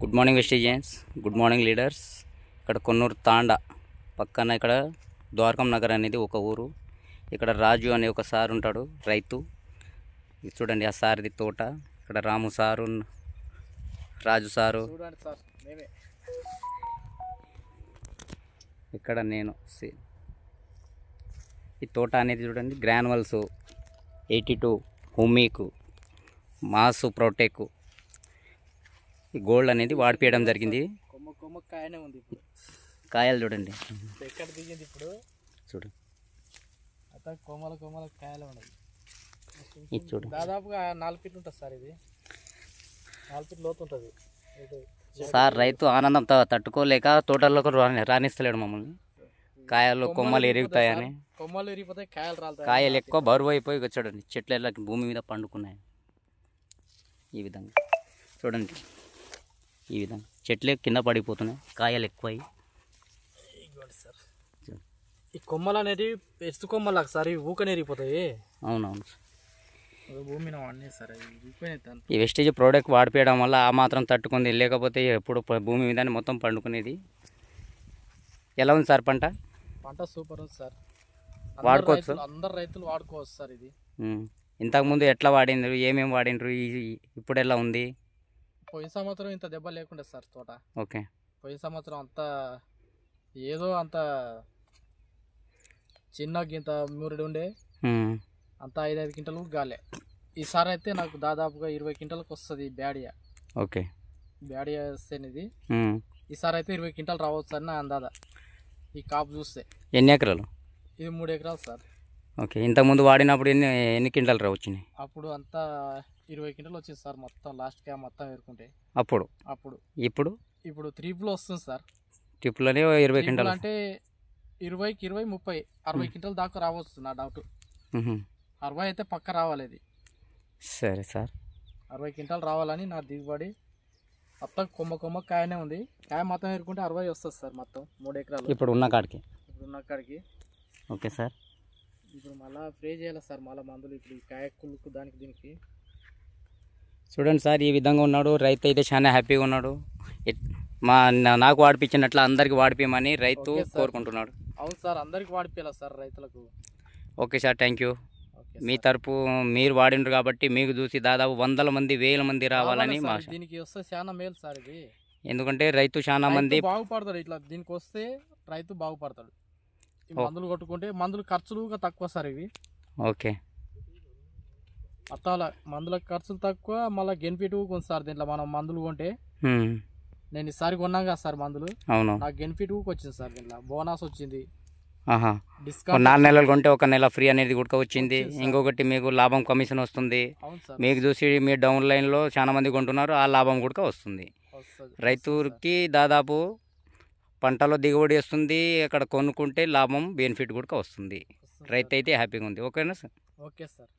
Good morning వెస్టిజియన్స్, good morning leaders. ఇక్కడ కొన్నూరు తాండా పక్కన ఇక్కడ ద్వారకం నగర్ అనేది ఒక ఊరు. ఇక్కడ రాజు అనే ఒక సార్ ఉంటాడు, రైతు. ఇది చూడండి, ఆ సార్ది తోట. ఇక్కడ రాము సారు, రాజు సారు, ఇక్కడ నేను. ఈ తోట అనేది చూడండి, గ్రాన్యువల్స్ 82, హుమీకు, మాసు, ప్రోటెక్, ఈ గోల్డ్ అనేది వాడిపోయడం జరిగింది. కాయలు చూడండి ఎక్కడ దిగింది ఇప్పుడు చూడండి, కొమ్మల కొమ్మల కాయలు ఉన్నాయి. ఇది చూడండి, దాదాపుగా 4 ఫీట్లు ఉంటుంది సార్. ఇది 4 ఫీట్ లోతు ఉంటుంది సార్. రైతు ఆనందం తట్టుకోలేక తోటల్లోకి రాణిస్తలేడు మమ్మల్ని. కాయలు కొమ్మలు ఎరుగుతాయని, కొమ్మలు ఎరిగిపోతాయి, కాయలు రాలుతాయి. కాయలు ఎక్కువ బరువు అయిపోయి చూడండి, చెట్లు ఎలా భూమి మీద పండుకున్నాయి. ఈ విధంగా చూడండి, ఈ విధంగా చెట్లే కింద పడిపోతున్నాయి, కాయలు ఎక్కువై. ఈ కొమ్మలు అనేవి ఎత్తు కొమ్మలు సార్, ఇవి ఊకనే ఎరిగిపోతాయి. అవునవును, భూమి అన్నీ సార్ ఈ వెస్టేజ్ ప్రోడక్ట్ వాడిపోయడం వల్ల ఆ మాత్రం తట్టుకుంది, లేకపోతే ఎప్పుడు భూమి మీద మొత్తం పండుకునేది. ఎలా ఉంది సార్ పంట? పంట సూపర్ ఉంది సార్, వాడుకోవచ్చు, అందరు రైతులు వాడుకోవచ్చు సార్. ఇది ఇంతకుముందు ఎట్లా వాడినరు, ఏమేమి వాడినరు, ఇప్పుడు ఎలా ఉంది? పోయిన సంవత్సరం ఇంత దెబ్బ లేకుండే సార్ తోట. ఓకే, పోయిన సంవత్సరం అంతా ఏదో అంత చిన్న గింత మూరుడు ఉండే, అంతా 5-5 క్వింటలు గాలే. ఈసారి అయితే నాకు దాదాపుగా 20 క్వింటలకు వస్తుంది బ్యాడియా. ఓకే, బ్యాడియా వస్తేనేది ఈసారి అయితే 20 క్వింటలు రావచ్చు అని నా అందాదా. ఈ కాపు చూస్తే. ఎన్ని ఎకరాలు? ఇది 3 ఎకరాలు సార్. ఓకే, ఇంతకుముందు వాడినప్పుడు ఎన్ని క్వింటాలు రావచ్చినాయి? అప్పుడు అంతా 20 క్వింటలు వచ్చింది సార్, మొత్తం లాస్ట్ క్యాప్ మొత్తం ఏరుకుంటే. అప్పుడు ఇప్పుడు ట్రిప్లో వస్తుంది సార్. ట్రిప్లోనే 20 క్వింటాలు అంటే 20కి 20, 30, 60 క్వింటల్ దాకా రావచ్చు నా డౌట్. 60 అయితే పక్క రావాలి. ఇది సరే సార్, 60 క్వింటాలు రావాలని నా దిగుబడి. మొత్తం కొమ్మ కాయనే ఉంది, కాయ మొత్తం ఏరుకుంటే 60 వస్తుంది సార్ మొత్తం 3 ఎకరాలు ఇప్పుడు ఉన్న కాడికి. ఓకే సార్, ఇప్పుడు మళ్ళీ స్ప్రే చేయాలి సార్, మళ్ళీ మందులు. ఇప్పుడు ఈ కాయ కుళ్ళుకు దానికి దీనికి చూడండి సార్, ఈ విధంగా ఉన్నాడు రైతు. అయితే చాలా హ్యాపీగా ఉన్నాడు. నాకు వాడిపించినట్లు అందరికి వాడిపోయమని రైతు కోరుకుంటున్నాడు. అవును సార్, అందరికి వాడిపోయాలి సార్ రైతులకు. Okay sir, thank you. మీ తరపు మీరు వాడినరు కాబట్టి మీకు చూసి దాదాపు 100 మంది 1000 మంది రావాలని మా. దీనికి వస్తే చాలా మేలు సార్ ఇది, ఎందుకంటే రైతు చాలా మంది బాగుపడతాడు. ఇట్లా దీనికి వస్తే రైతు బాగుపడతాడు. ఈ మందులు కొట్టుకుంటే మందులు ఖర్చులు తక్కువ సార్ ఇవి. ఓకే, అట్లా మందుల ఖర్చులు తక్కువ, మళ్ళీ బెనిఫిట్ ఉంది సార్ దీంట్లో. మనం మందులు కొంటే, నేను ఈసారి కొన్నాం కదా సార్ మందులు, అవును, నాకు బెనిఫిట్ వచ్చింది సార్. దీంట్లో బోనస్ వచ్చింది, డిస్కౌంట్. 4 నెలలు కొంటే 1 నెల ఫ్రీ అనేది కూడా వచ్చింది. ఇంకొకటి మీకు లాభం కమిషన్ వస్తుంది. మీకు చూసి మీ డౌన్ లైన్లో చాలా మంది కొంటున్నారు, ఆ లాభం కూడా వస్తుంది. రైతుకి దాదాపు పంటలో దిగుబడి వస్తుంది, అక్కడ కొనుక్కుంటే లాభం బెనిఫిట్ కూడా వస్తుంది. రైతు అయితే హ్యాపీగా ఉంది. ఓకేనా సార్? Okay sir.